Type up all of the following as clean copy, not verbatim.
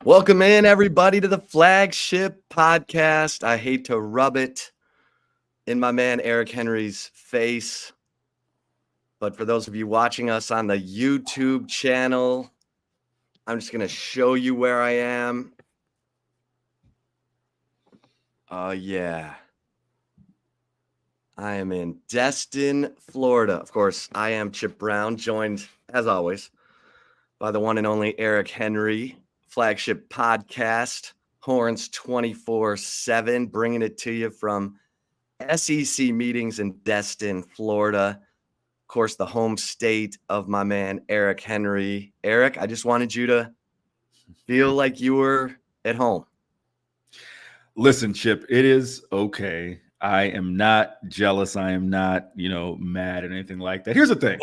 Welcome in, everybody, to the Flagship Podcast. I hate to rub it in my man Eric Henry's face, but for those of you watching us on the YouTube channel, I'm just going to show you where I am. Yeah. I am in Destin, Florida. Of course, I am Chip Brown, joined, as always, by the one and only Eric Henry. Flagship Podcast, Horns 24/7, bringing it to you from SEC meetings in Destin, Florida. Of course, the home state of my man, Eric Henry. Eric, I just wanted you to feel like you were at home. Listen, Chip, it is okay. I am not jealous. I am not, mad or anything like that. Here's the thing.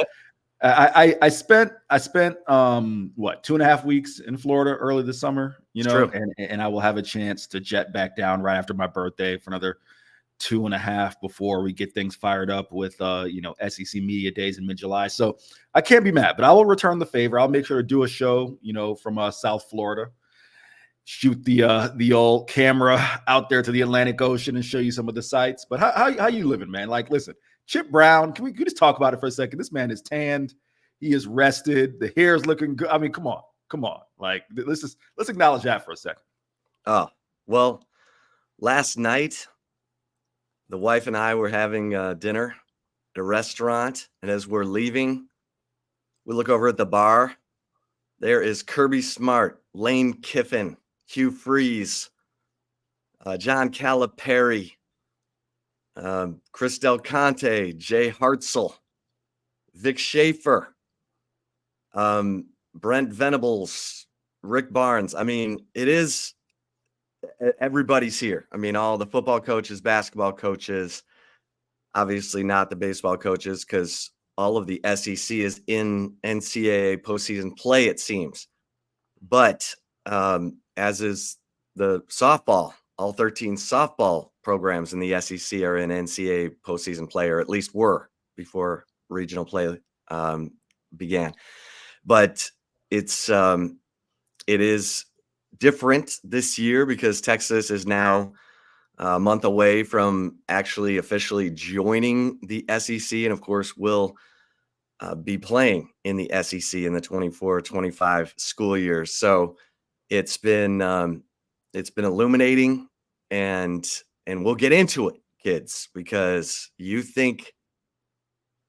I spent 2.5 weeks in Florida early this summer, and I will have a chance to jet back down right after my birthday for another 2.5 before we get things fired up with SEC media days in mid-July. So I can't be mad, but I will return the favor. I'll make sure to do a show, from South Florida. Shoot the old camera out there to the Atlantic Ocean and show you some of the sights. But how you living, man? Like, listen, Chip Brown, can we just talk about it for a second? This man is tanned. He is rested. The hair is looking good. I mean, come on. Like, let's acknowledge that for a second. Oh, well, last night, the wife and I were having dinner at a restaurant. And as we're leaving, we look over at the bar. There is Kirby Smart, Lane Kiffin, Hugh Freeze, John Calipari, Chris Del Conte, Jay Hartzell, Vic Schaefer, Brent Venables, Rick Barnes. I mean, everybody's here. I mean, all the football coaches, basketball coaches, obviously not the baseball coaches, because all of the SEC is in NCAA postseason play, it seems. But as is the softball, all 13 softball programs in the SEC are in NCAA postseason play, or at least were before regional play began. But it is different this year because Texas is now a month away from actually officially joining the SEC, and of course will be playing in the SEC in the 24-25 school year. So it's been illuminating, and we'll get into it, kids, because you think,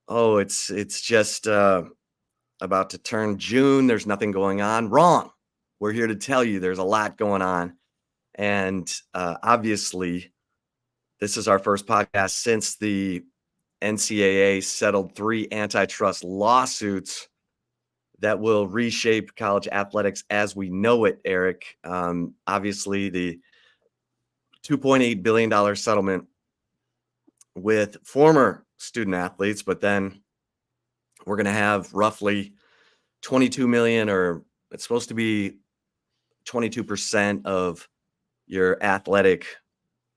oh, it's just about to turn June, there's nothing going on. Wrong. We're here to tell you there's a lot going on. And obviously, this is our first podcast since the NCAA settled 3 antitrust lawsuits that will reshape college athletics as we know it, Eric. Obviously, the $2.8 billion settlement with former student athletes, but then we're going to have roughly 22 million, or it's supposed to be 22% of your athletic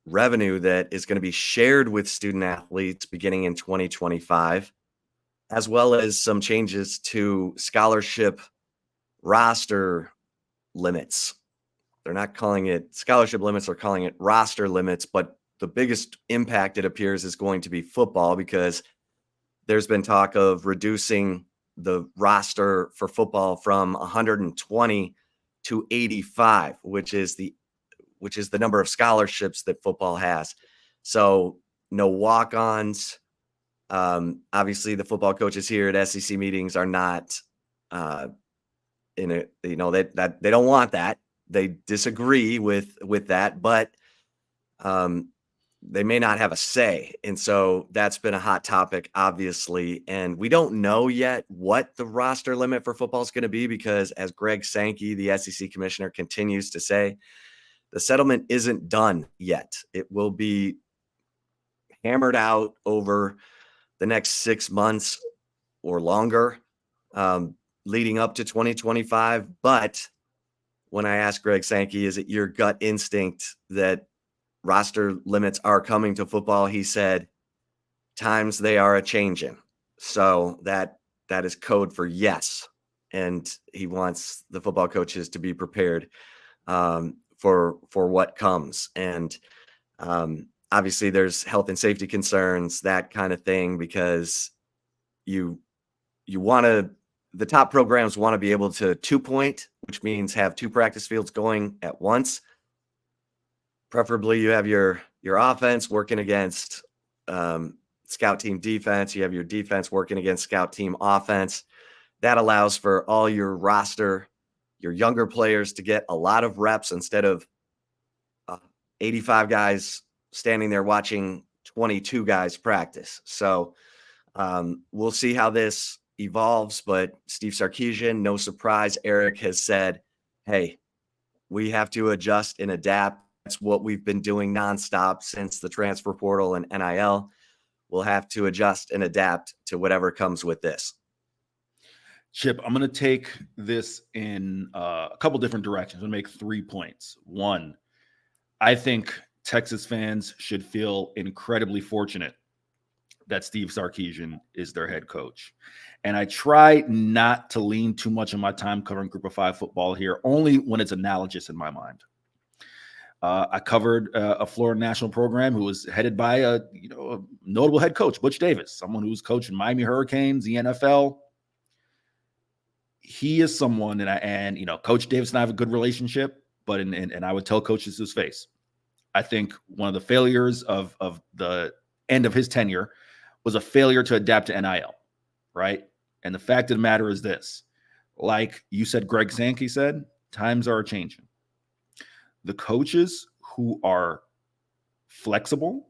revenue that is going to be shared with student athletes beginning in 2025, as well as some changes to scholarship roster limits. They're not calling it scholarship limits, they're calling it roster limits. But the biggest impact, it appears, is going to be football, because there's been talk of reducing the roster for football from 120 to 85, which is the number of scholarships that football has. So no walk-ons. Obviously, the football coaches here at SEC meetings are not they don't want that. They disagree with that, but they may not have a say. And so that's been a hot topic, obviously. And we don't know yet what the roster limit for football is going to be, because as Greg Sankey, the SEC commissioner, continues to say, the settlement isn't done yet. It will be hammered out over the next 6 months or longer, leading up to 2025. But when I asked Greg Sankey, is it your gut instinct that roster limits are coming to football, he said, times they are a-changing. So that is code for yes. And he wants the football coaches to be prepared for what comes. And obviously there's health and safety concerns, that kind of thing, because you want to, the top programs want to be able to 2-point, which means have 2 practice fields going at once. Preferably you have your offense working against scout team defense. You have your defense working against scout team offense. That allows for all your roster, your younger players, to get a lot of reps instead of 85 guys standing there watching 22 guys practice. So we'll see how this evolves, but Steve Sarkisian, no surprise, Eric has said, hey, we have to adjust and adapt. That's what we've been doing nonstop since the transfer portal and NIL. We'll have to adjust and adapt to whatever comes with this. Chip, I'm going to take this in a couple different directions. I'm going to make 3 points. One, I think Texas fans should feel incredibly fortunate that Steve Sarkisian is their head coach. And I try not to lean too much on my time covering Group of 5 football here, only when it's analogous in my mind. I covered a Florida national program who was headed by a notable head coach, Butch Davis, someone who's coached in Miami Hurricanes, the NFL. He is someone, and Coach Davis and I have a good relationship, but and I would tell coaches to his face, I think one of the failures of the end of his tenure was a failure to adapt to NIL, right? And the fact of the matter is this, like you said, Greg Sankey said, times are changing. The coaches who are flexible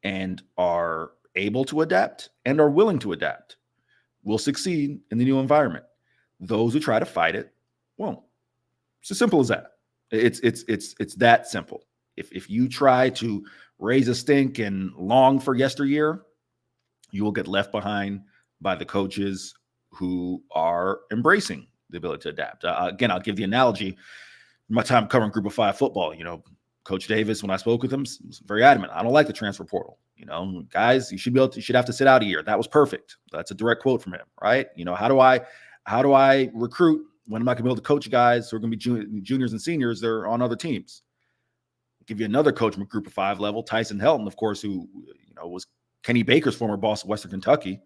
and are able to adapt and are willing to adapt will succeed in the new environment. Those who try to fight it won't. It's as simple as that. It's that simple. If you try to raise a stink and long for yesteryear, you will get left behind by the coaches who are embracing the ability to adapt. Again, I'll give the analogy. My time covering Group of 5 football, Coach Davis, when I spoke with him, was very adamant. I don't like the transfer portal. Guys, you should have to sit out a year. That was perfect. That's a direct quote from him, right? How do I recruit when I'm not going to be able to coach guys who are going to be juniors and seniors? They're on other teams. I'll give you another coach from a Group of 5 level, Tyson Helton, of course, who was Kenny Baker's former boss at Western Kentucky.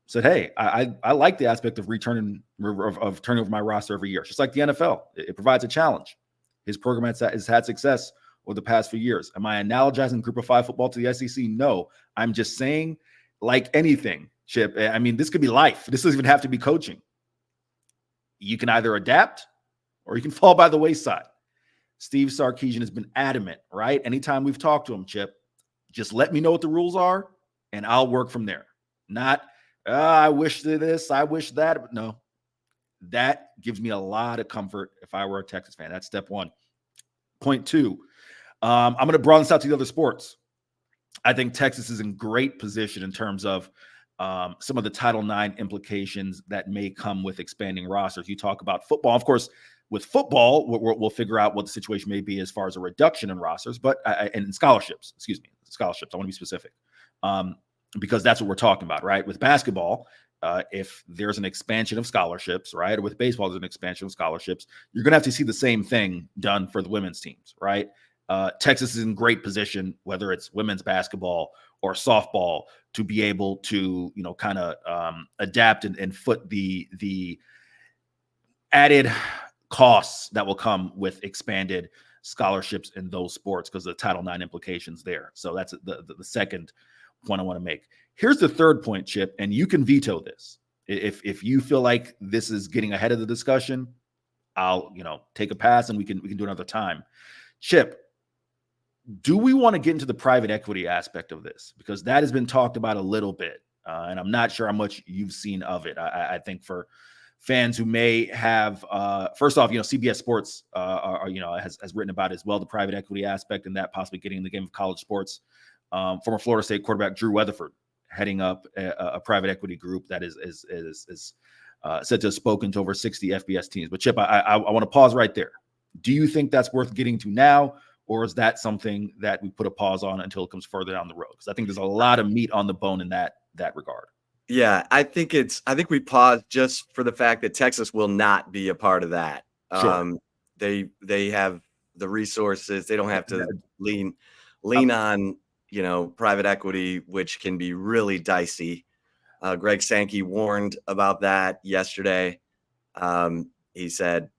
Said, hey, I like the aspect of turning over my roster every year. Just like the NFL, it provides a challenge. His program has had success over the past few years. Am I analogizing Group of 5 football to the SEC? No, I'm just saying, like anything, Chip. I mean, this could be life. This doesn't even have to be coaching. You can either adapt or you can fall by the wayside. Steve Sarkisian has been adamant, right? Anytime we've talked to him, Chip, just let me know what the rules are and I'll work from there. Not, I wish this, I wish that. But no, that gives me a lot of comfort if I were a Texas fan. That's step one. Point two, I'm going to broaden this out to the other sports. I think Texas is in great position in terms of some of the Title IX implications that may come with expanding rosters. You talk about football. Of course, with football, we'll figure out what the situation may be as far as a reduction in rosters, but and scholarships. Scholarships. I want to be specific because that's what we're talking about, right? With basketball, if there's an expansion of scholarships, right? Or with baseball, there's an expansion of scholarships. You're going to have to see the same thing done for the women's teams, right? Texas is in great position, whether it's women's basketball or softball, to be able to, kind of adapt and foot the added costs that will come with expanded scholarships in those sports because of the Title IX implications there. So that's the second point I want to make. Here's the third point, Chip, and you can veto this. If you feel like this is getting ahead of the discussion, I'll, take a pass and we can do another time. Chip, do we want to get into the private equity aspect of this? Because that has been talked about a little bit, and I'm not sure how much you've seen of it. I think for fans who may have, first off, CBS Sports has written about as well, the private equity aspect and that possibly getting in the game of college sports. Former Florida State quarterback Drew Weatherford heading up a private equity group that is said to have spoken to over 60 FBS teams. But Chip, I want to pause right there. Do you think that's worth getting to now? Or is that something that we put a pause on until it comes further down the road? Because I think there's a lot of meat on the bone in that regard. Yeah, I think we paused just for the fact that Texas will not be a part of that. Sure. they have the resources. They don't have to lean on, private equity, which can be really dicey. Greg Sankey warned about that yesterday. He said,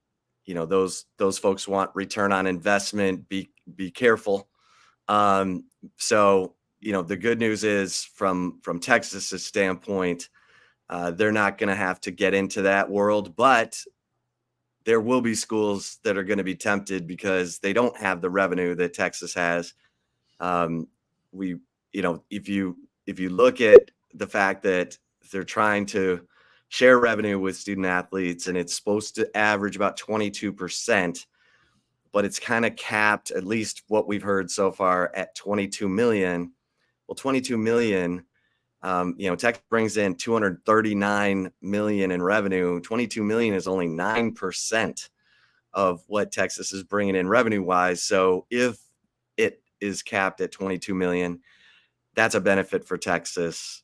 those folks want return on investment. Be careful. So, the good news is from Texas's standpoint, they're not going to have to get into that world, but there will be schools that are going to be tempted because they don't have the revenue that Texas has. If you look at the fact that they're trying to share revenue with student athletes and it's supposed to average about 22%, but it's kind of capped, at least what we've heard so far, at 22 million. Well, 22 million, Tech brings in 239 million in revenue. 22 million is only 9% of what Texas is bringing in revenue wise. So if it is capped at 22 million, that's a benefit for Texas,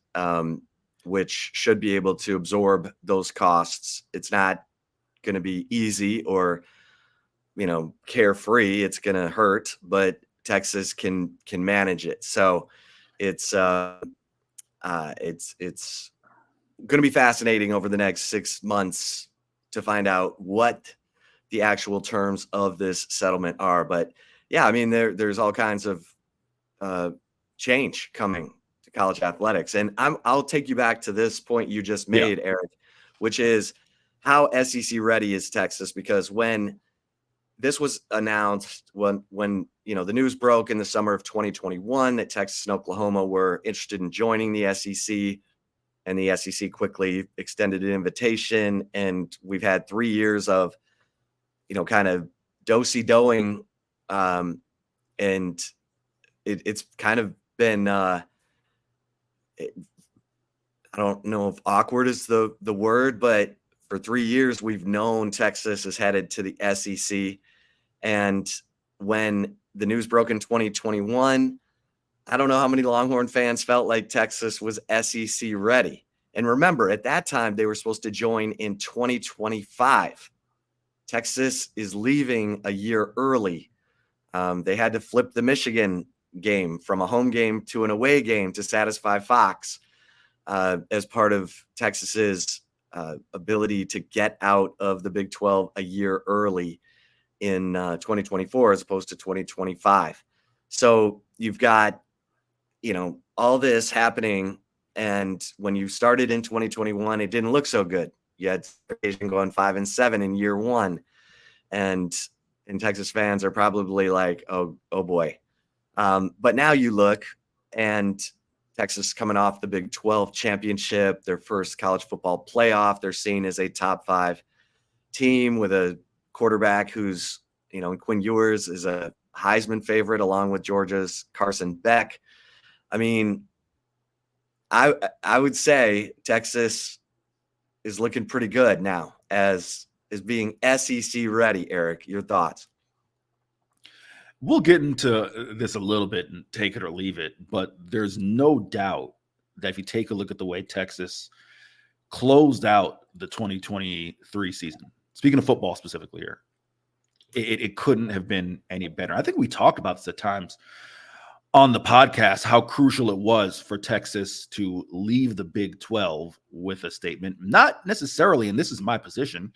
which should be able to absorb those costs. It's not going to be easy or, carefree. It's going to hurt, but Texas can manage it. So it's going to be fascinating over the next 6 months to find out what the actual terms of this settlement are. But yeah, I mean, there's all kinds of change coming to college athletics. And I'll take you back to this point you just made, Eric, which is how SEC ready is Texas? Because when this was announced, when the news broke in the summer of 2021 that Texas and Oklahoma were interested in joining the SEC, and the SEC quickly extended an invitation, and we've had 3 years of kind of do-si-doing, and it's kind of been I don't know if awkward is the word, but for 3 years we've known Texas is headed to the SEC. And when the news broke in 2021, I don't know how many Longhorn fans felt like Texas was SEC ready. And remember, at that time, they were supposed to join in 2025. Texas is leaving a year early. They had to flip the Michigan game from a home game to an away game to satisfy Fox as part of Texas's ability to get out of the Big 12 a year early in 2024 as opposed to 2025. So you've got, all this happening. And when you started in 2021, it didn't look so good. You had going 5-7 in year one. And Texas fans are probably like, oh boy. But now you look, and Texas coming off the Big 12 championship, their first college football playoff. They're seen as a top 5 team with a quarterback who's, Quinn Ewers is a Heisman favorite along with Georgia's Carson Beck. I mean, I would say Texas is looking pretty good now as being SEC ready. Eric, your thoughts? We'll get into this a little bit and take it or leave it, but there's no doubt that if you take a look at the way Texas closed out the 2023 season, speaking of football specifically here, it couldn't have been any better. I think we talked about this at times on the podcast, how crucial it was for Texas to leave the Big 12 with a statement, not necessarily, and this is my position,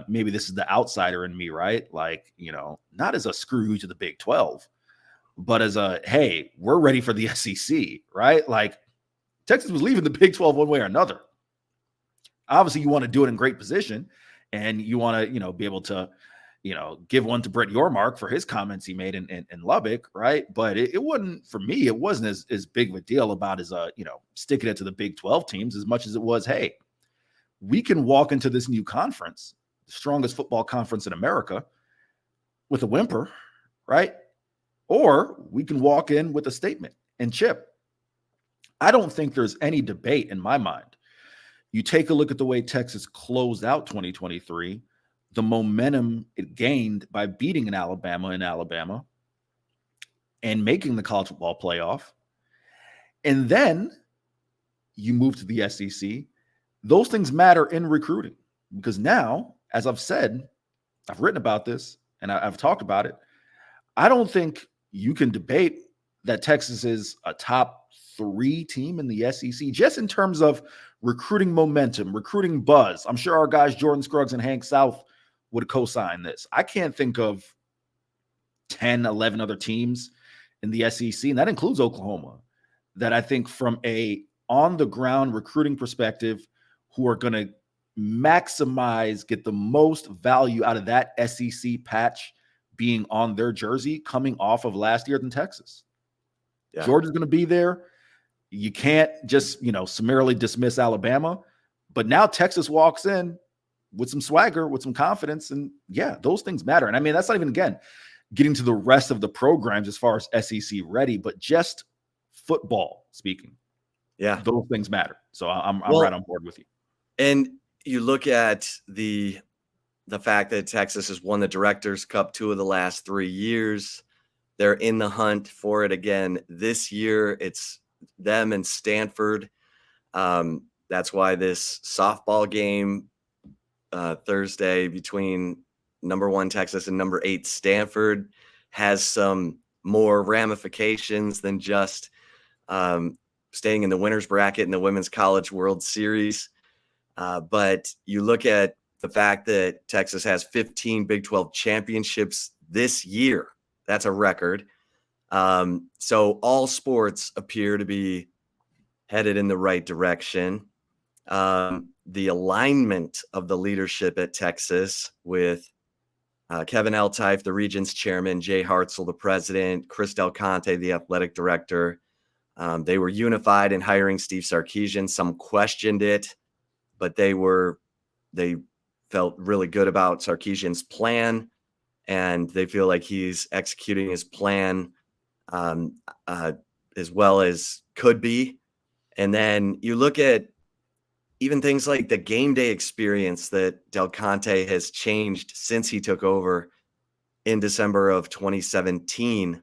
maybe this is the outsider in me, right? Like, not as a screw you to the Big 12, but as a, hey, we're ready for the SEC, right? Like, Texas was leaving the Big 12 one way or another. Obviously, you want to do it in great position, and you want to, be able to, give one to Brett Yormark for his comments he made in Lubbock, right? But it wasn't, for me, it wasn't as big of a deal about as sticking it to the Big 12 teams as much as it was, hey, we can walk into this new conference, the strongest football conference in America, with a whimper, right? Or we can walk in with a statement and chip. I don't think there's any debate in my mind. You take a look at the way Texas closed out 2023, the momentum it gained by beating Alabama in Alabama and making the college football playoff. And then you move to the SEC. Those things matter in recruiting because now, as I've said, I've written about this and I've talked about it. I don't think you can debate that Texas is a top 3 team in the SEC, just in terms of recruiting momentum, recruiting buzz. I'm sure our guys, Jordan Scruggs and Hank South, would co-sign this. I can't think of 10, 11 other teams in the SEC, and that includes Oklahoma, that I think from a on-the-ground recruiting perspective, who are going to maximize, get the most value out of that SEC patch being on their jersey coming off of last year than Texas. Yeah. Georgia's going to be there. You can't just, summarily dismiss Alabama. But now Texas walks in with some swagger, with some confidence. And yeah, those things matter. And I mean, that's not even, again, getting to the rest of the programs as far as SEC ready, but just football speaking. Yeah, those things matter. So I'm right on board with you. And you look at the fact that Texas has won the Directors Cup 2 of the last 3 years. They're in the hunt for it again this year. It's them and Stanford. That's why this softball game Thursday between number 1 Texas and number 8 Stanford has some more ramifications than just staying in the winner's bracket in the Women's College World Series. But you look at the fact that Texas has 15 Big 12 championships this year. That's a record. So all sports appear to be headed in the right direction. The alignment of the leadership at Texas with Kevin Eltife, the Regents chairman, Jay Hartzell, the president, Chris Del Conte, the athletic director. They were unified in hiring Steve Sarkisian. Some questioned it, but they felt really good about Sarkisian's plan, and they feel like he's executing his plan as well as could be. And then you look at even things like the game day experience that Del Conte has changed since he took over in December of 2017.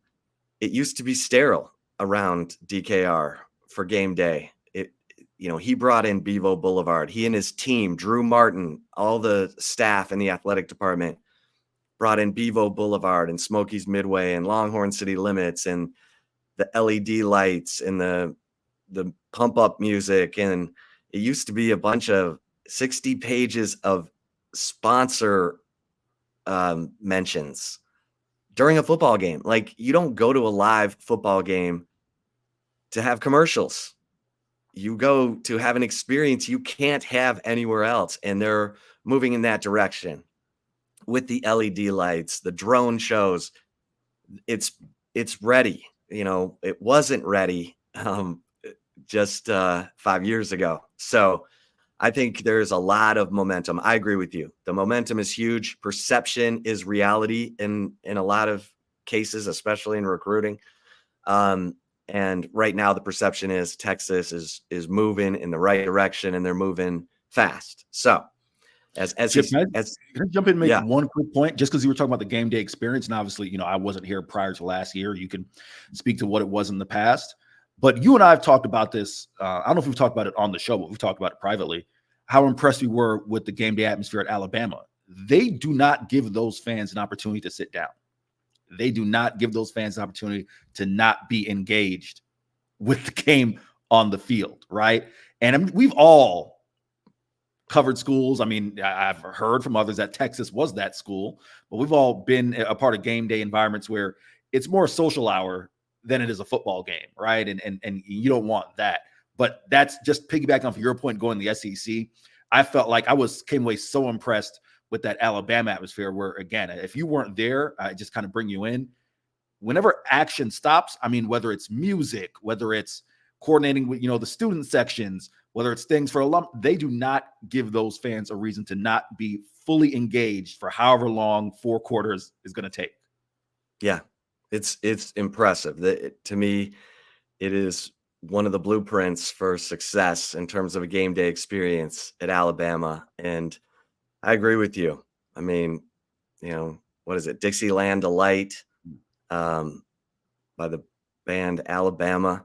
It used to be sterile around DKR for game day. He brought in Bevo Boulevard. He and his team, Drew Martin, all the staff in the athletic department brought in Bevo Boulevard and Smokies Midway and Longhorn City Limits and the LED lights and the pump up music. And it used to be a bunch of 60 pages of sponsor mentions during a football game. Like, you don't go to a live football game to have commercials. You go to have an experience you can't have anywhere else. And they're moving in that direction with the LED lights, the drone shows. It's ready. It wasn't ready just 5 years ago. So I think there's a lot of momentum. I agree with you. The momentum is huge. Perception is reality in a lot of cases, especially in recruiting. And right now the perception is Texas is moving in the right direction, and they're moving fast. So as can I jump in and make one quick point, just because you were talking about the game day experience, and obviously, I wasn't here prior to last year. You can speak to what it was in the past, but you and I have talked about this. I don't know if we've talked about it on the show, but we've talked about it privately, how impressed we were with the game day atmosphere at Alabama. They do not give those fans an opportunity to sit down. They do not give those fans an opportunity to not be engaged with the game on the field, right? And we've all covered schools. I mean, I've heard from others that Texas was that school, but we've all been a part of game day environments where it's more a social hour than it is a football game, right? And you don't want that. But that's just piggybacking off your point going to the SEC. I felt like I came away so impressed with that Alabama atmosphere where, again, if you weren't there, I just kind of bring you in. Whenever action stops, I mean, whether it's music, whether it's coordinating with, the student sections, whether it's things for alum, they do not give those fans a reason to not be fully engaged for however long 4 quarters is going to take. Yeah, it's impressive. To me, it is one of the blueprints for success in terms of a game day experience at Alabama. And I agree with you. I mean, what is it? Dixieland Delight by the band Alabama.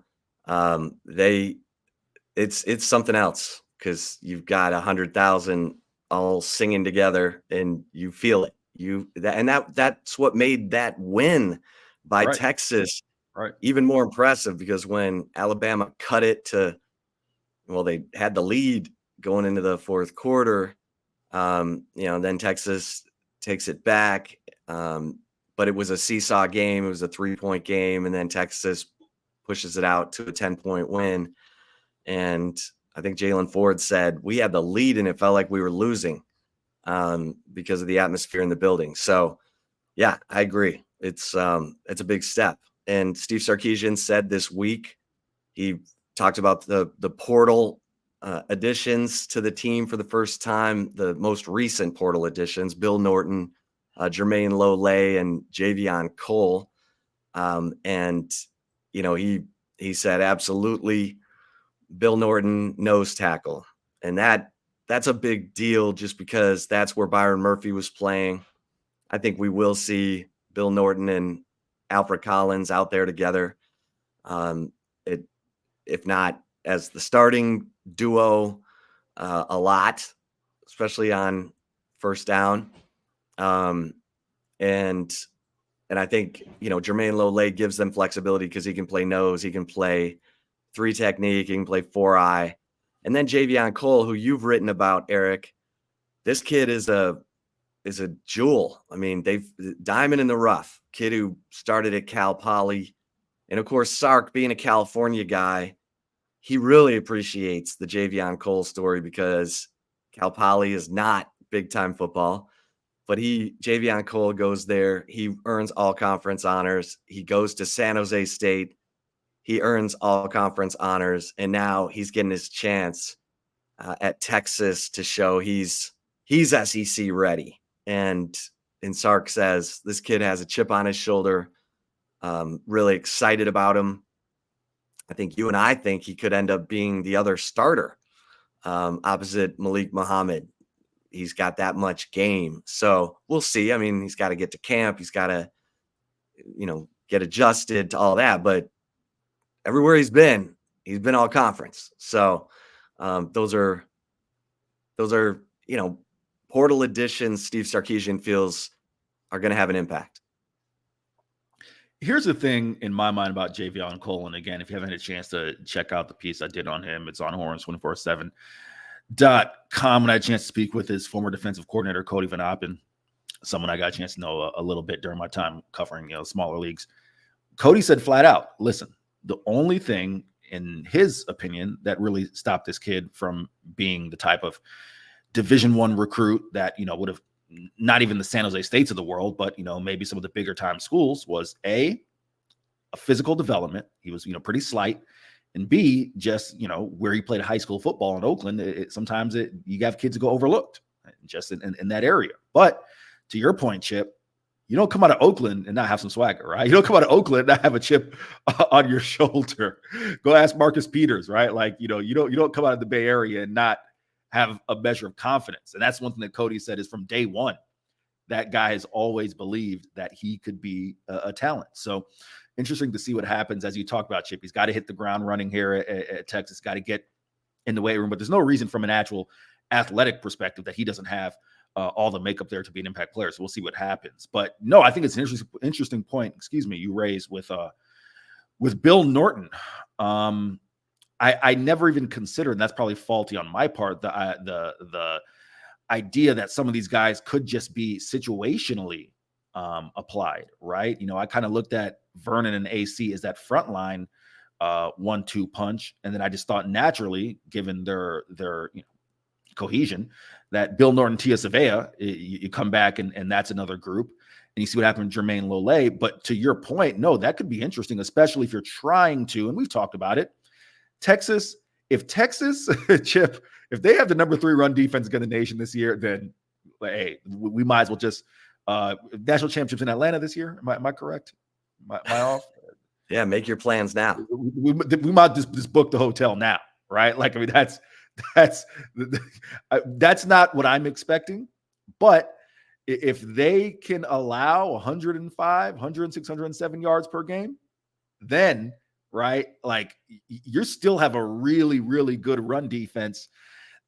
It's something else because you've got 100,000 all singing together and you feel it. That's what made that win by Right. Texas Right. even more impressive, because when Alabama cut it they had the lead going into the fourth quarter. Then Texas takes it back. But it was a seesaw game. It was a 3-point game. And then Texas pushes it out to a 10-point win. And I think Jalen Ford said, we had the lead and it felt like we were losing because of the atmosphere in the building. So, yeah, I agree. It's a big step. And Steve Sarkisian said this week, he talked about the portal additions to the team for the first time, the most recent portal additions, Bill Norton, Jermaine Lole, and Javion Cole. He said, absolutely, Bill Norton nose tackle. And that's a big deal just because that's where Byron Murphy was playing. I think we will see Bill Norton and Alfred Collins out there together. If not as the starting duo a lot, especially on first down. And I think, Jermaine Lole gives them flexibility because he can play nose, he can play 3 technique, he can play 4-eye. And then Javion Cole, who you've written about, Eric, this kid is a jewel. I mean, they've diamond in the rough, kid who started at Cal Poly. And of course, Sark, being a California guy, he really appreciates the Javion Cole story because Cal Poly is not big time football, but Javion Cole goes there. He earns all conference honors. He goes to San Jose State. He earns all conference honors. And now he's getting his chance at Texas to show he's SEC ready. And Sark says this kid has a chip on his shoulder. Really excited about him. I think you and I think he could end up being the other starter opposite Malik Muhammad. He's got that much game. So we'll see. I mean, he's got to get to camp. He's got to, get adjusted to all that. But everywhere he's been all conference. So those are, portal additions Steve Sarkisian feels are going to have an impact. Here's the thing in my mind about Javion Cole. And again, if you haven't had a chance to check out the piece I did on him, it's on horns247.com. When I had a chance to speak with his former defensive coordinator, Cody Van Oppen, someone I got a chance to know a little bit during my time covering, smaller leagues. Cody said flat out, listen, the only thing in his opinion that really stopped this kid from being the type of Division I recruit that, would have not even the San Jose States of the world, but, maybe some of the bigger time schools was a physical development. He was, pretty slight. And B, just, where he played high school football in Oakland, sometimes you have kids who go overlooked just in that area. But to your point, Chip, you don't come out of Oakland and not have some swagger, right? You don't come out of Oakland and not have a chip on your shoulder. Go ask Marcus Peters, right? Like, you don't come out of the Bay Area and not have a measure of confidence. And that's one thing that Cody said is from day one, that guy has always believed that he could be a talent. So interesting to see what happens as you talk about, Chip. He's got to hit the ground running here at Texas, got to get in the weight room, but there's no reason from an actual athletic perspective that he doesn't have all the makeup there to be an impact player. So we'll see what happens. But no, I think it's an interesting point, you raised with Bill Norton. I never even considered, and that's probably faulty on my part, the idea that some of these guys could just be situationally applied, right? I kind of looked at Vernon and AC as that frontline 1-2 punch, and then I just thought naturally, given their cohesion, that Bill Norton, Tia Savea, you come back and that's another group, and you see what happened to Jermaine Lole. But to your point, no, that could be interesting, especially if you're trying to, and we've talked about it, Texas, Chip, if they have the number 3 run defense in the nation this year, then hey, we might as well just national championships in Atlanta this year. Am I correct? Am I off? Yeah, make your plans now. We might just book the hotel now, right? Like, I mean, that's not what I'm expecting. But if they can allow 105, 106, 107 yards per game, then right, like you still have a really, really good run defense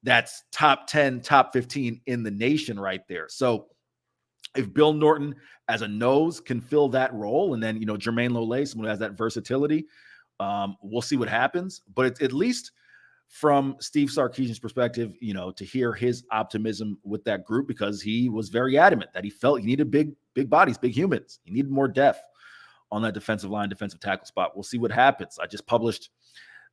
that's top 10, top 15 in the nation right there. So if Bill Norton as a nose can fill that role, and then, Jermaine Lole, someone who has that versatility, we'll see what happens. But it's at least from Steve Sarkisian's perspective, to hear his optimism with that group, because he was very adamant that he felt he needed big bodies, big humans. He needed more depth on that defensive line, defensive tackle spot. We'll see what happens. I just published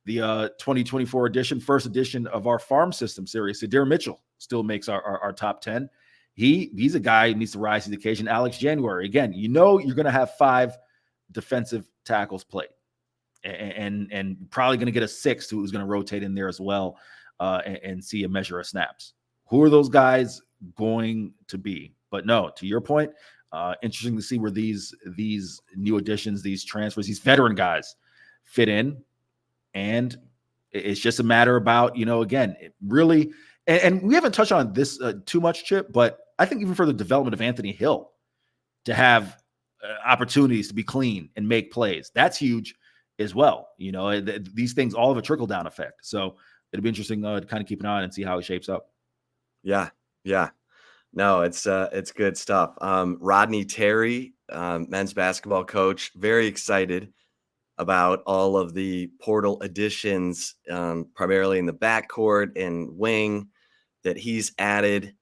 the 2024 first edition of our farm system series. Sadir Mitchell still makes our top 10. He's a guy who needs to rise to the occasion. Alex January, again, you're going to have 5 defensive tackles played, and probably going to get a 6th who's going to rotate in there as well, and see a measure of snaps. Who are those guys going to be? But no, to your point, interesting to see where these new additions, these transfers, these veteran guys fit in. And it's just a matter about, again, it really, and we haven't touched on this too much, Chip, but I think even for the development of Anthony Hill to have opportunities to be clean and make plays, that's huge as well. These things all have a trickle down effect. So it'll be interesting to kind of keep an eye on and see how it shapes up. Yeah. No, it's good stuff. Rodney Terry, men's basketball coach, very excited about all of the portal additions, primarily in the backcourt and wing that he's added.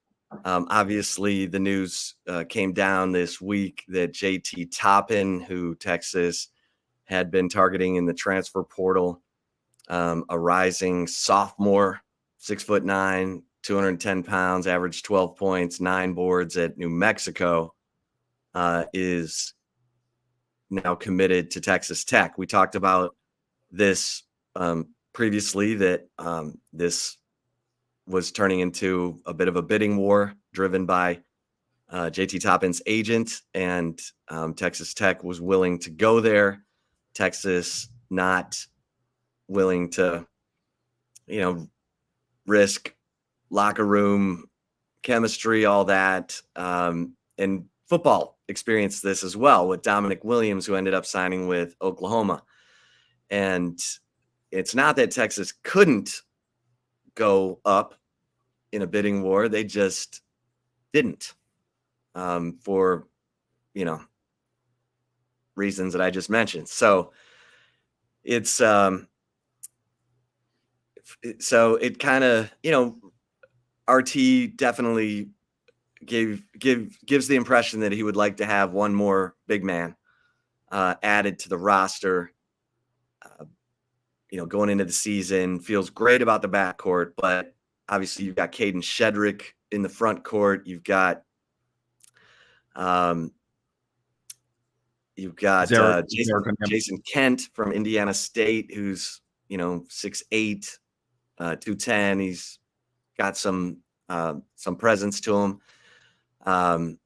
Obviously, the news came down this week that JT Toppin, who Texas had been targeting in the transfer portal, a rising sophomore, 6'9", 210 pounds, averaged 12 points, 9 boards at New Mexico, is now committed to Texas Tech. We talked about this previously, that this was turning into a bit of a bidding war driven by JT Toppin's agent, and Texas Tech was willing to go there. Texas not willing to, risk locker room chemistry, all that. And football experienced this as well with Dominic Williams, who ended up signing with Oklahoma. And it's not that Texas couldn't go up in a bidding war. They just didn't, for, reasons that I just mentioned. So it's, so it kind of, RT definitely gives the impression that he would like to have one more big man added to the roster. Going into the season, feels great about the backcourt, but obviously you've got Caden Shedrick in the front court. You've got Jason Kent from Indiana State, who's 6'8", 210. He's got some presence to him. And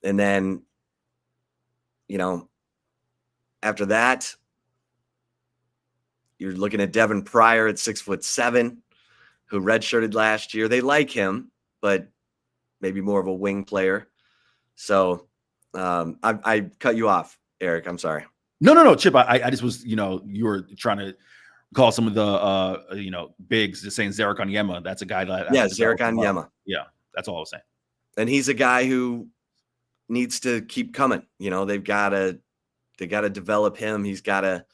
then, after that, you're looking at Devin Pryor at 6'7", who redshirted last year. They like him, but maybe more of a wing player. So I cut you off, Eric. I'm sorry. No, Chip. I just was, you were trying to call some of the, bigs, just saying Zarek Onyema. That's a guy that. Zarek Onyema. Yeah, that's all I was saying. And he's a guy who needs to keep coming. They got to develop him. He's got to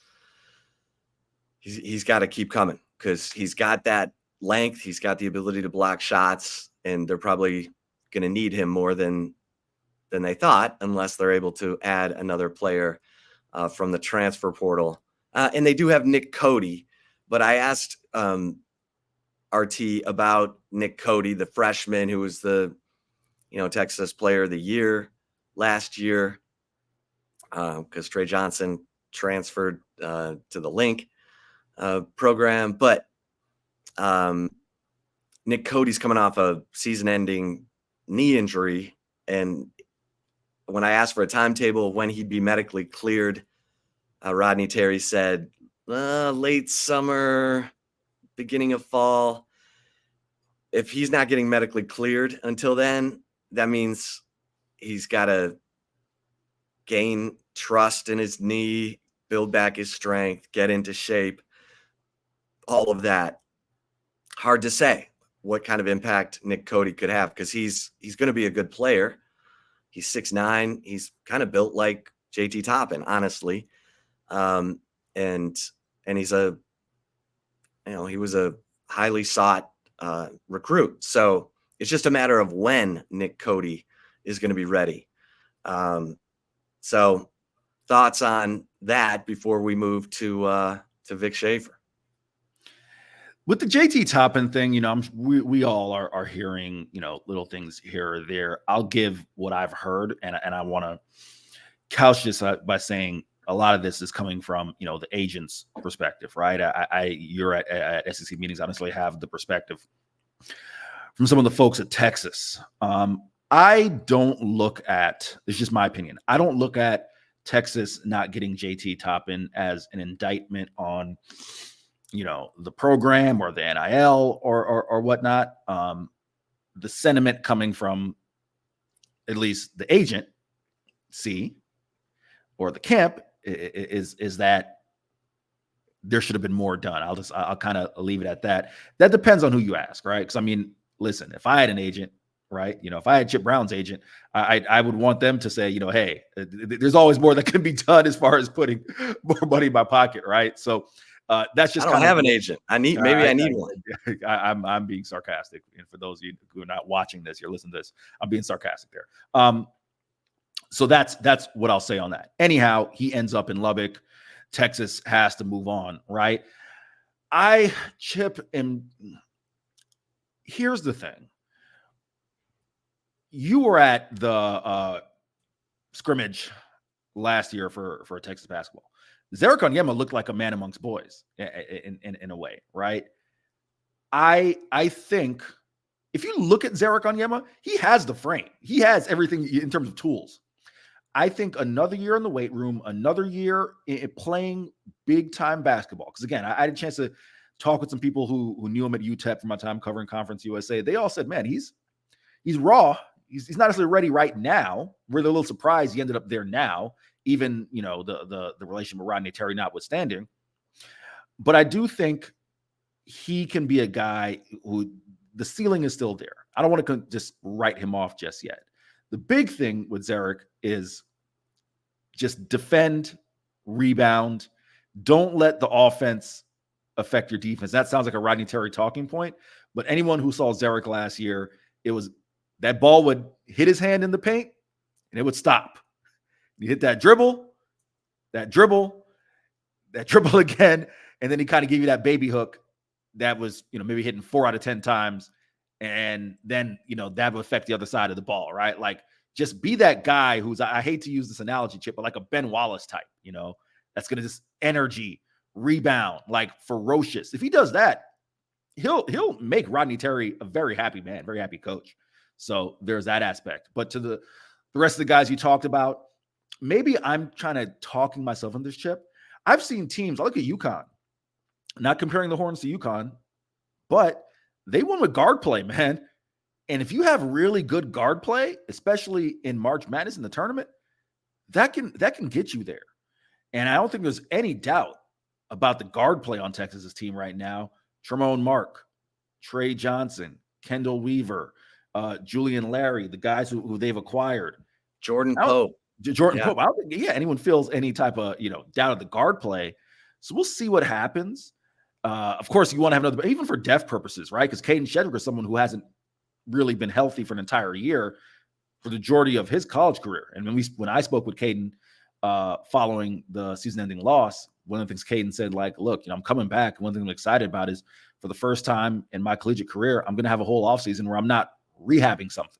keep coming, because he's got that length. He's got the ability to block shots, and they're probably going to need him more than they thought, unless they're able to add another player from the transfer portal. And they do have Nick Cody, but I asked RT about Nick Cody, the freshman who was the Texas Player of the Year last year, because Trey Johnson transferred to the Link program. But Nick Cody's coming off a season-ending knee injury, and when I asked for a timetable when he'd be medically cleared, Rodney Terry said late summer, beginning of fall. If he's not getting medically cleared until then, that means he's got to gain trust in his knee, build back his strength, get into shape, all of that. Hard to say what kind of impact Nick Cody could have, because he's going to be a good player. He's 6'9". He's kind of built like JT Toppin, honestly. And he's he was a highly sought recruit. So it's just a matter of when Nick Cody is going to be ready. So thoughts on that before we move to Vic Schaefer? With the JT Toppin thing, we all are hearing, little things here or there. I'll give what I've heard, and I want to couch this by saying a lot of this is coming from, the agent's perspective, right? You're at SEC meetings, honestly, have the perspective from some of the folks at Texas. I don't look at, it's just my opinion, I don't look at Texas not getting JT Toppin as an indictment on the program or the NIL or whatnot. The sentiment coming from at least the agent, or the camp is that there should have been more done. I'll kind of leave it at that. That depends on who you ask, right? Because listen, if I had an agent, right, if I had Chip Brown's agent, I would want them to say, hey, there's always more that can be done as far as putting more money in my pocket, right? So that's just. I don't have an agent. I need one. I'm being sarcastic, and for those of you who are not watching this, you're listening to this, I'm being sarcastic there. So that's what I'll say on that. Anyhow, he ends up in Lubbock. Texas has to move on, right? Chip, and here's the thing. You were at the scrimmage last year for Texas basketball. Zarek Onyema looked like a man amongst boys in a way, right? I think if you look at Zarek Onyema, he has the frame. He has everything in terms of tools. I think another year in the weight room, another year playing big-time basketball. Because, again, I had a chance to talk with some people who knew him at UTEP from my time covering Conference USA. They all said, man, he's raw. He's not necessarily ready right now. We're a little surprised he ended up there now, even, the relation with Rodney Terry notwithstanding. But I do think he can be a guy who the ceiling is still there. I don't want to just write him off just yet. The big thing with Zarek is just defend, rebound. Don't let the offense affect your defense. That sounds like a Rodney Terry talking point, but anyone who saw Zarek last year, it was that ball would hit his hand in the paint and it would stop. You hit that dribble again, and then he kind of gave you that baby hook that was, maybe hitting 4 out of 10 times. And then, that would affect the other side of the ball, right? Like, just be that guy who's, I hate to use this analogy, Chip, but like a Ben Wallace type, that's going to just energy, rebound, like ferocious. If he does that, he'll make Rodney Terry a very happy man, very happy coach. So there's that aspect. But to the rest of the guys you talked about, maybe I'm trying to talking myself into this, Chip. I've seen teams, I look at UConn, not comparing the Horns to UConn, but they won with guard play, man. And if you have really good guard play, especially in March Madness in the tournament, that can get you there. And I don't think there's any doubt about the guard play on Texas's team right now. Tremone Mark, Trey Johnson, Kendall Weaver, Julian Larry, the guys who they've acquired. Jordan Pope. Pope. I don't think anyone feels any type of doubt of the guard play. So we'll see what happens. Of course, you want to have another, even for depth purposes, right? Because Caden Shedrick is someone who hasn't really been healthy for an entire year for the majority of his college career. And when I spoke with Caden following the season-ending loss, one of the things Caden said, like, look, I'm coming back. One thing I'm excited about is for the first time in my collegiate career, I'm going to have a whole offseason where I'm not rehabbing something.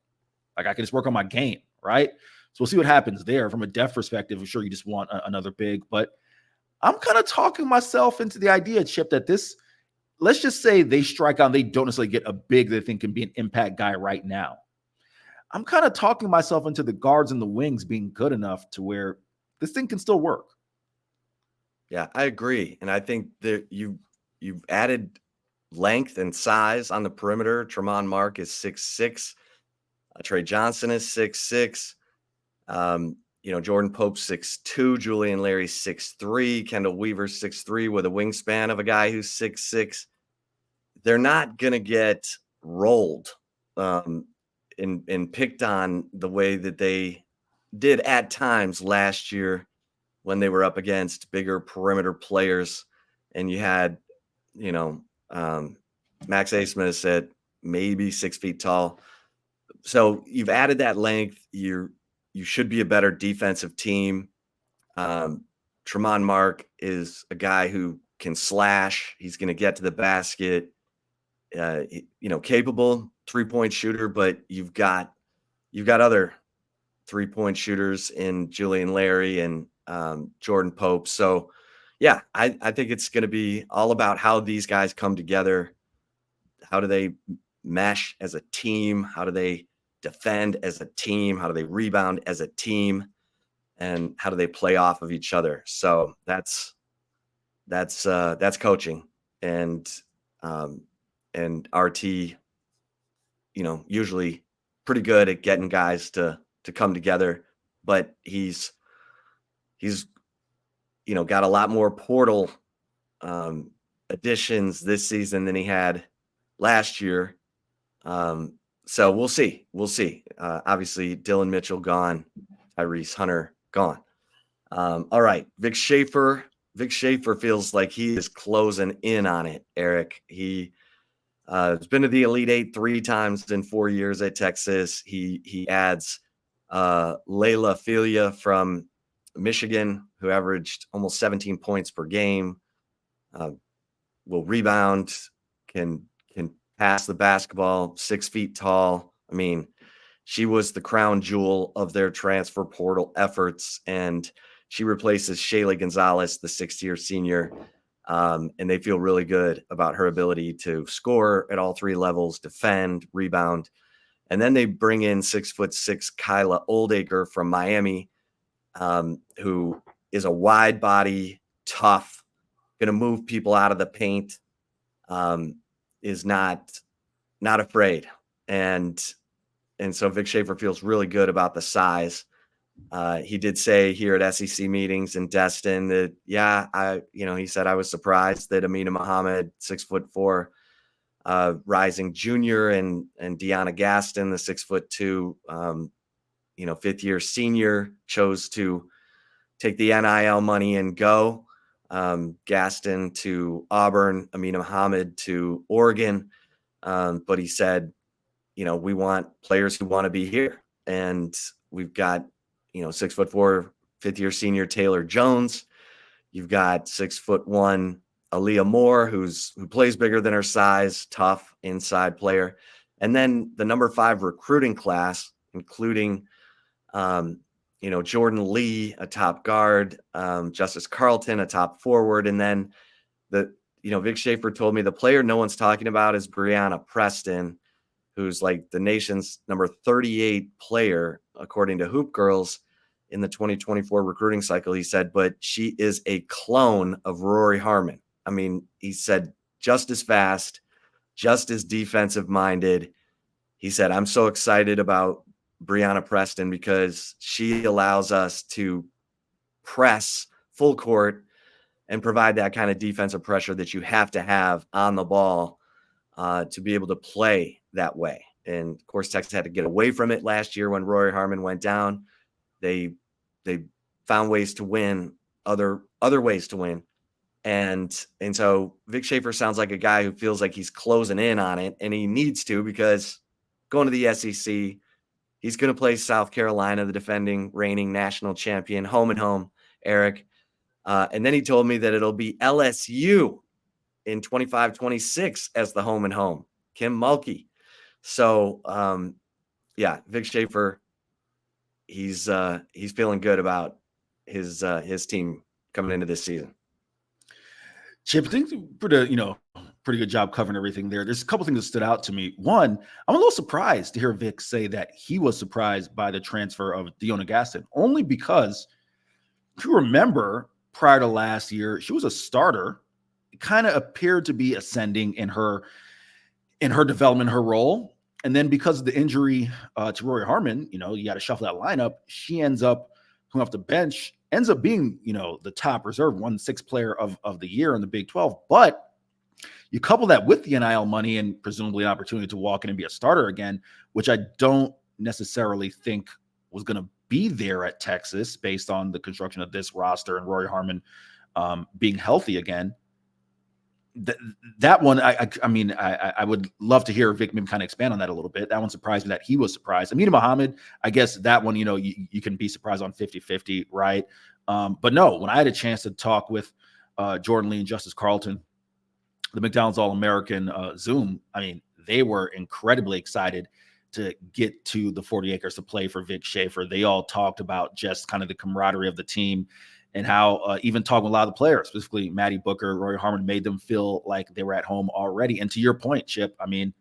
Like, I can just work on my game, right? So we'll see what happens there. From a depth perspective, I'm sure you just want another big, but I'm kind of talking myself into the idea, Chip, that this, let's just say they strike out and they don't necessarily get a big they think can be an impact guy right now. I'm kind of talking myself into the guards and the wings being good enough to where this thing can still work. Yeah, I agree. And I think that you've added length and size on the perimeter. Tremone Mark is 6'6". Trey Johnson is 6'6". Jordan Pope 6'2", Julian Larry 6'3", Kendall Weaver 6'3", with a wingspan of a guy who's 6'6". They're not gonna get rolled and picked on the way that they did at times last year when they were up against bigger perimeter players, and you had, Max Asmus at maybe 6 feet tall. So you've added that length. You should be a better defensive team. Tremont Mark is a guy who can slash. He's going to get to the basket. Capable 3-point shooter, but you've got other 3-point shooters in Julian Larry and Jordan Pope. So, yeah, I think it's going to be all about how these guys come together. How do they mesh as a team? How do they defend as a team? How do they rebound as a team? And how do they play off of each other? So that's coaching, and RT, usually pretty good at getting guys to come together, but he's got a lot more portal additions this season than he had last year. So we'll see. Obviously, Dylan Mitchell gone, Tyrese Hunter gone. All right, Vic Schaefer. Vic Schaefer feels like he is closing in on it, Eric. He has been to the Elite Eight 3 times in 4 years at Texas. He adds Layla Filia from Michigan, who averaged almost 17 points per game, will rebound, can pass the basketball, 6 feet tall. I mean, she was the crown jewel of their transfer portal efforts, and she replaces Shaylee Gonzalez, the 6th-year senior, and they feel really good about her ability to score at all 3 levels, defend, rebound. And then they bring in 6'6" Kyla Oldacre from Miami, who is a wide body, tough, going to move people out of the paint, is not afraid. And so Vic Schaefer feels really good about the size. He did say here at SEC meetings in Destin that, he said, I was surprised that Amina Muhammad, 6'4", rising junior, and Deanna Gaston, the 6'2", 5th-year senior, chose to take the NIL money and go. Gaston to Auburn, Amina Muhammad to Oregon. But he said, we want players who want to be here. And we've got, 6'4", 5th-year senior Taylor Jones. You've got 6'1" Aaliyah Moore, who plays bigger than her size, tough inside player. And then the number 5 recruiting class, including, Jordan Lee, a top guard, Justice Carlton, a top forward. And then Vic Schaefer told me the player no one's talking about is Brianna Preston, who's like the nation's number 38 player, according to Hoop Girls, in the 2024 recruiting cycle. He said, but she is a clone of Rory Harmon. I mean, he said, just as fast, just as defensive minded. He said, I'm so excited about Brianna Preston because she allows us to press full court and provide that kind of defensive pressure that you have to have on the ball to be able to play that way. And of course, Texas had to get away from it last year when Rory Harmon went down. They found ways to win, other ways to win. And so Vic Schaefer sounds like a guy who feels like he's closing in on it, and he needs to, because going to the SEC, he's going to play South Carolina, the defending reigning national champion, home and home, Eric. And then he told me that it'll be LSU in 25-26 as the home and home, Kim Mulkey. So, Vic Schaefer, he's feeling good about his team coming into this season. Chip, I think you put a pretty good job covering everything there. There's a couple things that stood out to me. One, I'm a little surprised to hear Vic say that he was surprised by the transfer of Deanna Gaston, only because if you remember prior to last year, she was a starter. It kind of appeared to be ascending in her development, her role. And then because of the injury to Rory Harmon, you got to shuffle that lineup. She ends up coming off the bench, ends up being, the top reserve 1-6 player of the year in the Big 12. But you couple that with the NIL money and presumably an opportunity to walk in and be a starter again, which I don't necessarily think was going to be there at Texas based on the construction of this roster and Rory Harmon being healthy again. That one, I mean, I would love to hear Vic maybe kind of expand on that a little bit. That one surprised me that he was surprised. Amina Mohammed, I guess that one, you can be surprised on 50-50, right? But no, when I had a chance to talk with Jordan Lee and Justice Carlton, the McDonald's All-American Zoom, I mean, they were incredibly excited to get to the 40 acres to play for Vic Schaefer. They all talked about just kind of the camaraderie of the team and how even talking with a lot of the players, specifically Maddie Booker, Roy Harmon, made them feel like they were at home already. And to your point, Chip, I mean,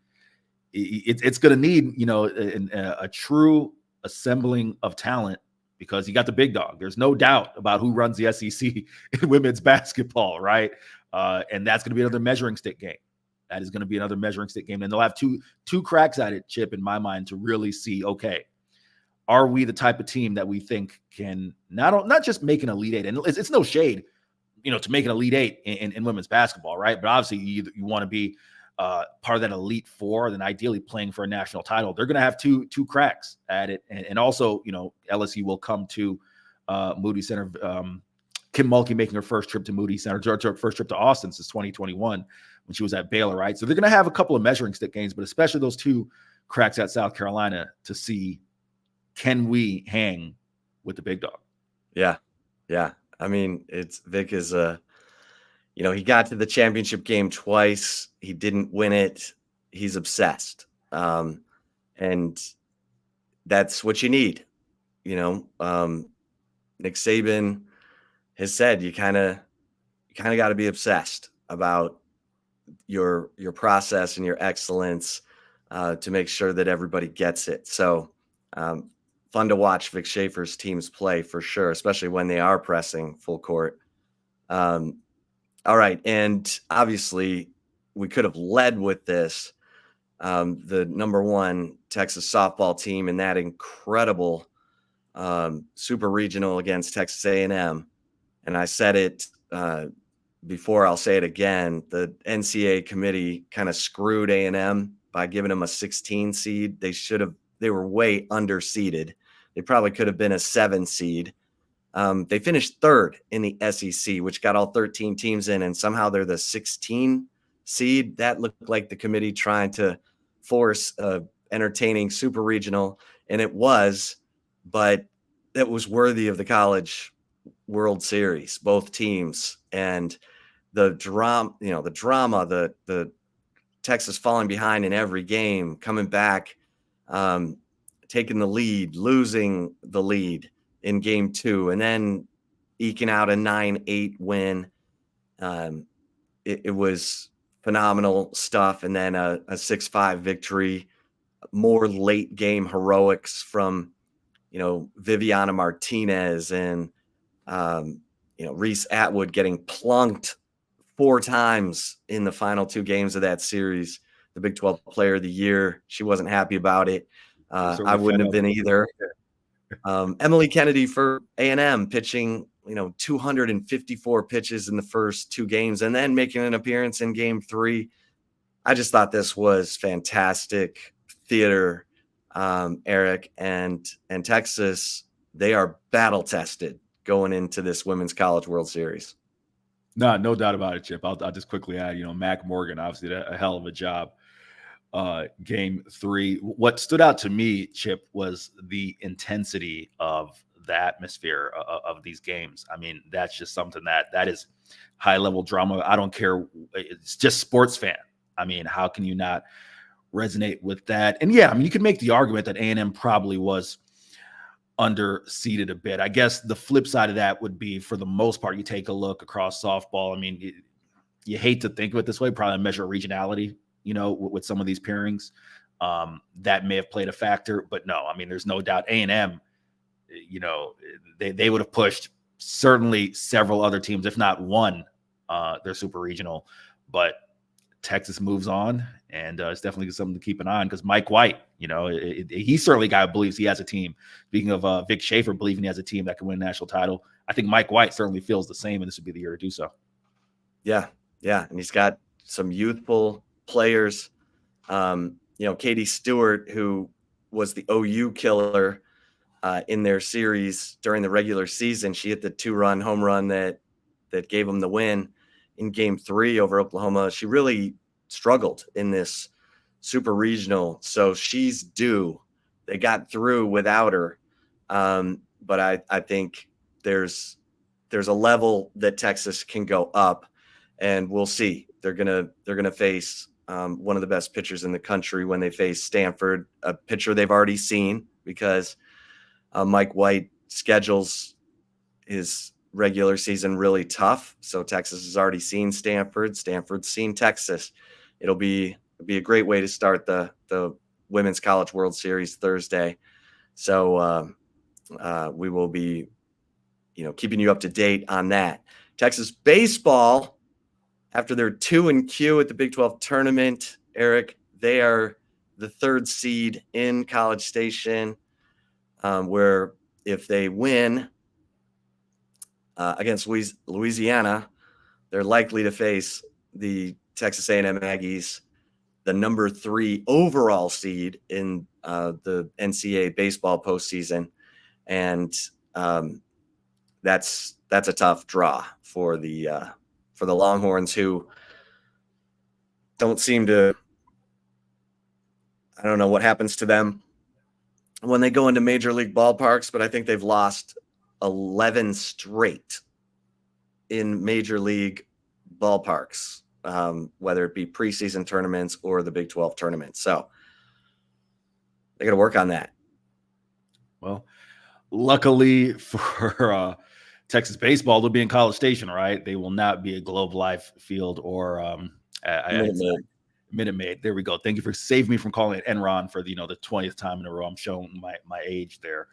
it's going to need, a true assembling of talent because you got the big dog. There's no doubt about who runs the SEC in women's basketball, right? And that's going to be another measuring stick game. That is going to be another measuring stick game. And they'll have two cracks at it, Chip, in my mind, to really see, okay, are we the type of team that we think can not just make an Elite Eight? And it's no shade, to make an Elite Eight in women's basketball, right? But obviously you want to be part of that Elite Four, then ideally playing for a national title. They're going to have two cracks at it. And also, LSU will come to Moody Center. Kim Mulkey making her first trip to Moody Center, her first trip to Austin since 2021 when she was at Baylor, right? So they're going to have a couple of measuring stick games, but especially those two cracks at South Carolina to see, can we hang with the big dog? Yeah. I mean, Vic is he got to the championship game twice. He didn't win it. He's obsessed. And that's what you need. Nick Saban has said you kind of got to be obsessed about your process and your excellence to make sure that everybody gets it. So fun to watch Vic Schaefer's teams play for sure, especially when they are pressing full court. All right. And obviously we could have led with this. The number one Texas softball team in that incredible super regional against Texas A&M. And I said it before, I'll say it again. The NCAA committee kind of screwed A&M by giving them a 16 seed. They were way underseeded. They probably could have been a 7 seed. They finished third in the SEC, which got all 13 teams in, and somehow they're the 16 seed. That looked like the committee trying to force entertaining super regional, and it was, but it was worthy of the College World Series, both teams, and the drama, the Texas falling behind in every game, coming back, taking the lead, losing the lead in game 2, and then eking out a 9-8 win. It was phenomenal stuff. And then a 6-5 victory, more late game heroics from, Viviana Martinez and, Reese Atwood getting plunked 4 times in the final 2 games of that series. The Big 12 Player of the Year. She wasn't happy about it. I wouldn't have been either. Emily Kennedy for A&M pitching, 254 pitches in the first 2 games and then making an appearance in game 3. I just thought this was fantastic theater, Eric, and Texas. They are battle tested going into this Women's College World Series. No doubt about it, Chip. I'll just quickly add, Mac Morgan obviously did a hell of a job. Game 3. What stood out to me, Chip, was the intensity of the atmosphere of these games. I mean, that's just something that is high level drama. I don't care. It's just sports fan. I mean, how can you not resonate with that? And yeah, I mean, you could make the argument that A&M probably was underseeded a bit. I guess the flip side of that would be, for the most part, you take a look across softball. I mean, you hate to think of it this way, probably measure regionality, with some of these pairings, that may have played a factor. But no, I mean, there's no doubt A&M, they would have pushed certainly several other teams, if not one, their super regional. But Texas moves on, and it's definitely something to keep an eye on because Mike White, he certainly believes he has a team. Speaking of Vic Schaefer believing he has a team that can win a national title, I think Mike White certainly feels the same, and this would be the year to do so. Yeah, and he's got some youthful players. Katie Stewart, who was the OU killer, in their series during the regular season. She hit the 2-run home run that gave them the win in Game 3 over Oklahoma. She really struggled in this super regional, so she's due. They got through without her, but I think there's a level that Texas can go up, and we'll see. They're gonna face one of the best pitchers in the country when they face Stanford, a pitcher they've already seen because Mike White schedules his regular season really tough. So Texas has already seen Stanford. Stanford's seen Texas. It'll be a great way to start the Women's College World Series Thursday. So we will be, keeping you up to date on that. Texas baseball, after their 2-Q at the Big 12 tournament, Eric, they are the 3rd seed in College Station, where if they win against Louisiana, they're likely to face the Texas A&M Aggies, the number 3 overall seed in the NCAA baseball postseason, and that's a tough draw for the Longhorns, who don't seem to. I don't know what happens to them when they go into major league ballparks, but I think they've lost 11 straight in major league ballparks, whether it be preseason tournaments or the Big 12 tournament. So they got to work on that. Well, luckily for Texas baseball, they'll be in College Station, right? They will not be at Globe Life Field or Minute Maid. There we go. Thank you for saving me from calling it Enron for the 20th time in a row. I'm showing my age there.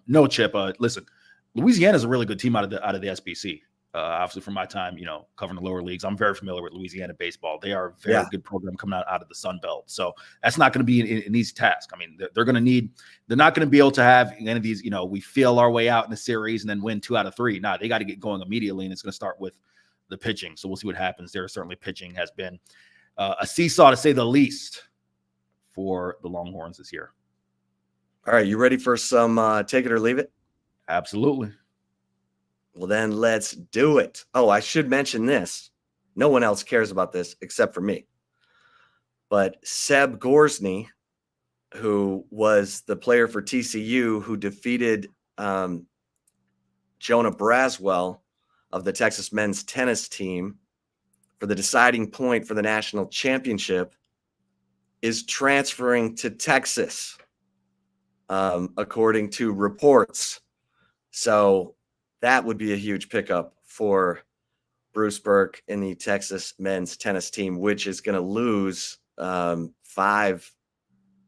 No, Chip. Listen, Louisiana is a really good team out of the SBC. Obviously, from my time, covering the lower leagues, I'm very familiar with Louisiana baseball. They are a very good program coming out of the Sun Belt. So that's not going to be an easy task. I mean, they're not going to be able to have any of these, we feel our way out in the series and then win 2 out of 3. Nah, they got to get going immediately, and it's going to start with the pitching. So we'll see what happens there. Certainly pitching has been a seesaw, to say the least, for the Longhorns this year. All right, you ready for some take it or leave it? Absolutely. Well, then let's do it. Oh, I should mention this. No one else cares about this except for me. But Seb Gorsney, who was the player for TCU who defeated Jonah Braswell of the Texas men's tennis team for the deciding point for the national championship, is transferring to Texas, according to reports. So that would be a huge pickup for Bruce Burke in the Texas men's tennis team, which is going to lose 5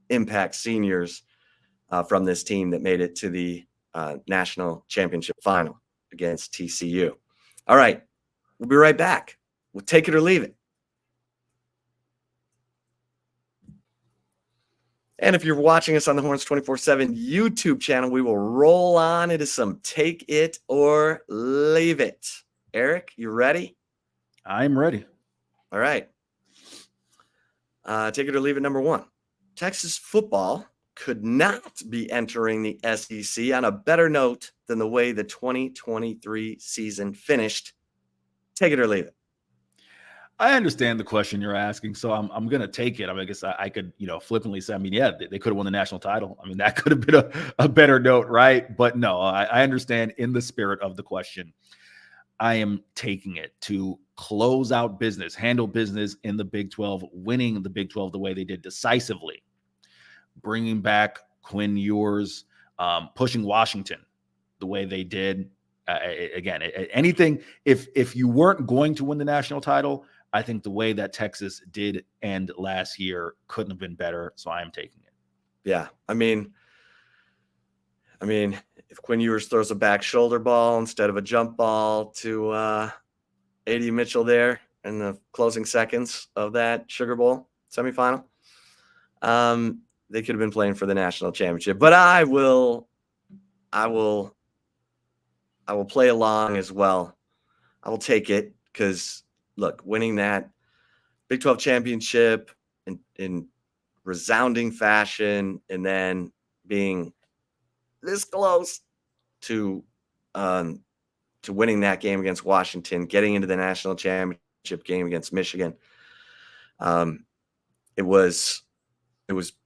impact seniors from this team that made it to the national championship final against TCU. All right, we'll be right back. We'll take it or leave it. And if you're watching us on the Horns 24/7 YouTube channel, we will roll on into some take it or leave it. Eric, you ready? I'm ready. All right. Take it or leave it, number 1. Texas football could not be entering the SEC on a better note than the way the 2023 season finished. Take it or leave it. I understand the question you're asking, so I'm going to take it. I mean, I guess I could, flippantly say, yeah, they could have won the national title. I mean, that could have been a better note, right? But no, I understand in the spirit of the question. I am taking it to close out business, handle business in the Big 12, winning the Big 12 the way they did decisively, bringing back Quinn Ewers, pushing Washington the way they did. Again, anything, if you weren't going to win the national title, I think the way that Texas did end last year couldn't have been better. So I am taking it. Yeah. I mean, if Quinn Ewers throws a back shoulder ball instead of a jump ball to A.D. Mitchell there in the closing seconds of that Sugar Bowl semifinal, they could have been playing for the national championship. But I will play along as well. I will take it because, look, winning that Big 12 championship in resounding fashion and then being this close to winning that game against Washington, getting into the national championship game against Michigan. It was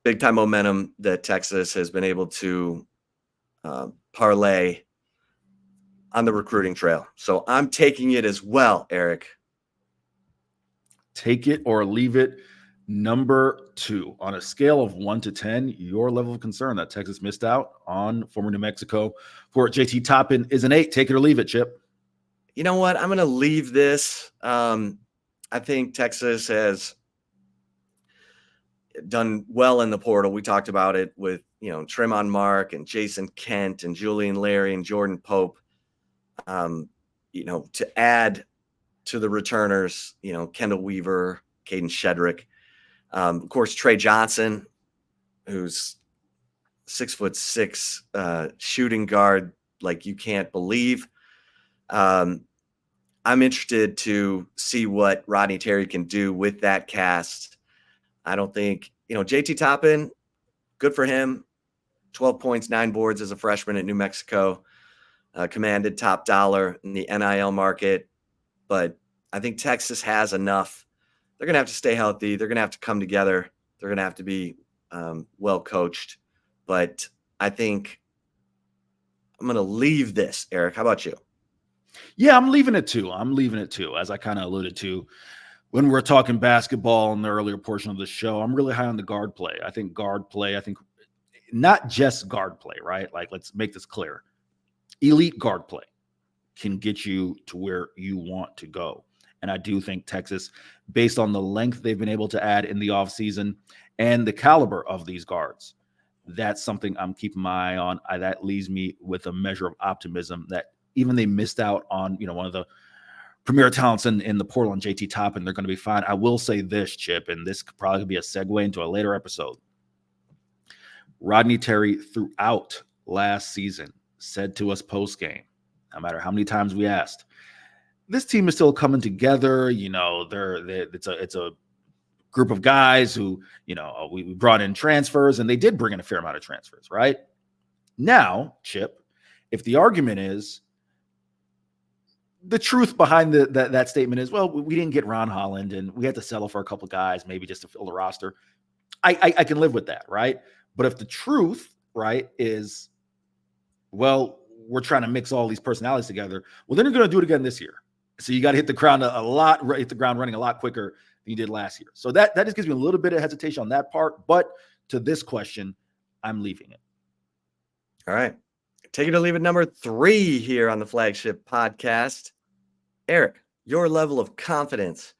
big time momentum that Texas has been able to parlay on the recruiting trail. So I'm taking it as well, Eric. Take it or leave it. Number 2, on a scale of 1 to 10, your level of concern that Texas missed out on former New Mexico for JT Toppin is an 8. Take it or leave it, Chip. You know what? I'm going to leave this. I think Texas has done well in the portal. We talked about it with, Tremont Mark and Jason Kent and Julian Larry and Jordan Pope. To add to the returners, Kendall Weaver, Caden Shedrick. Of course, Trey Johnson, who's 6'6" shooting guard like you can't believe. I'm interested to see what Rodney Terry can do with that cast. I don't think, JT Toppin, good for him. 12 points, 9 boards as a freshman at New Mexico. Commanded top dollar in the NIL market. But I think Texas has enough. They're going to have to stay healthy. They're going to have to come together. They're going to have to be well coached. But I think I'm going to leave this, Eric. How about you? Yeah, I'm leaving it too. As I kind of alluded to when we're talking basketball in the earlier portion of the show, I'm really high on the guard play. I think not just guard play, right? Like, let's make this clear. Elite guard play can get you to where you want to go. And I do think Texas, based on the length they've been able to add in the offseason and the caliber of these guards, that's something I'm keeping my eye on. That leaves me with a measure of optimism that even they missed out on, one of the premier talents in the portal on JT Toppin, they're going to be fine. I will say this, Chip, and this could probably be a segue into a later episode. Rodney Terry, throughout last season, said to us post-game, no matter how many times we asked, this team is still coming together. It's a group of guys who, we brought in transfers, and they did bring in a fair amount of transfers, right? Now, Chip, if the argument is the truth behind that statement is, well, we didn't get Ron Holland, and we had to settle for a couple guys, maybe just to fill the roster. I can live with that, right? But if the truth, right, is, well, we're trying to mix all these personalities together, well, then you're going to do it again this year. So you got to hit the ground running a lot quicker than you did last year. So that just gives me a little bit of hesitation on that part. But to this question, I'm leaving it. All right. Take it or leave it, number 3 here on the Flagship Podcast. Eric, your level of confidence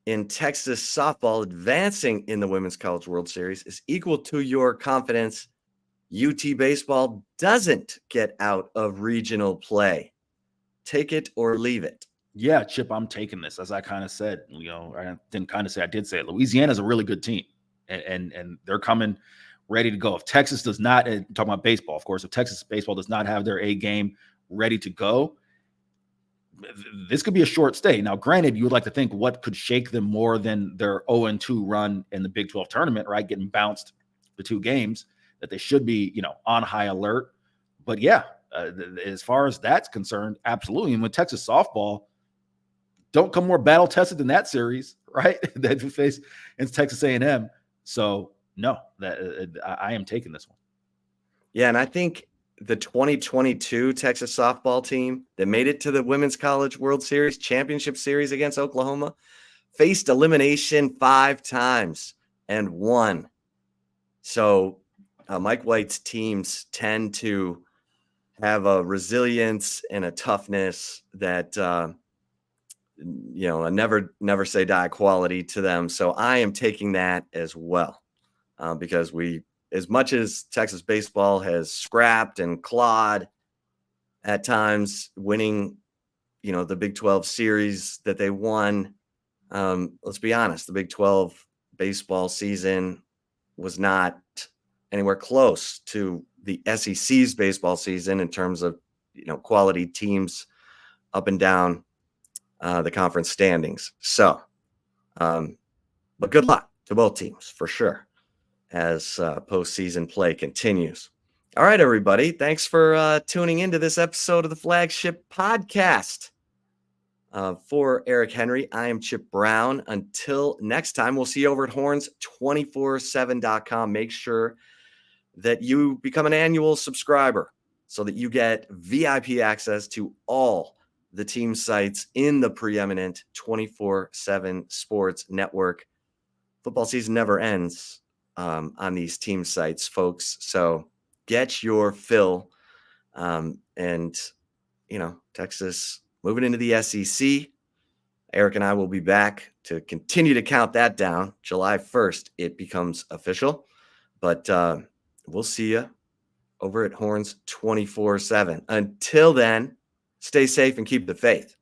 in Texas softball advancing in the Women's College World Series is equal to your confidence UT baseball doesn't get out of regional play. Take it or leave it. Yeah, Chip, I'm taking this. As I kind of said, I didn't kind of say, I did say it. Louisiana's a really good team, and they're coming ready to go. If Texas does not, talking about baseball, of course, if Texas baseball does not have their A game ready to go, this could be a short stay. Now, granted, you would like to think what could shake them more than their 0-2 run in the Big 12 tournament, right? Getting bounced the 2 games, that they should be, on high alert. But yeah, as far as that's concerned, absolutely. And with Texas softball, don't come more battle tested than that series, right? that we face in Texas A&M. So no, I am taking this one. Yeah, and I think the 2022 Texas softball team that made it to the Women's College World Series Championship Series against Oklahoma faced elimination 5 times and won. So Mike White's teams tend to have a resilience and a toughness that, a never say die quality to them. So I am taking that as well. Because as much as Texas baseball has scrapped and clawed at times, winning, the Big 12 series that they won, let's be honest, the Big 12 baseball season was not anywhere close to the SEC's baseball season in terms of, quality teams up and down the conference standings. So, but good luck to both teams for sure as postseason play continues. All right, everybody. Thanks for tuning into this episode of the Flagship Podcast. For Eric Henry, I am Chip Brown. Until next time, we'll see you over at horns247.com. Make sure that you become an annual subscriber so that you get VIP access to all the team sites in the preeminent 24/7 sports network. Football season never ends on these team sites, folks. So get your fill. And, Texas moving into the SEC. Eric and I will be back to continue to count that down. July 1st, it becomes official. But we'll see you over at Horns 24/7. Until then, stay safe and keep the faith.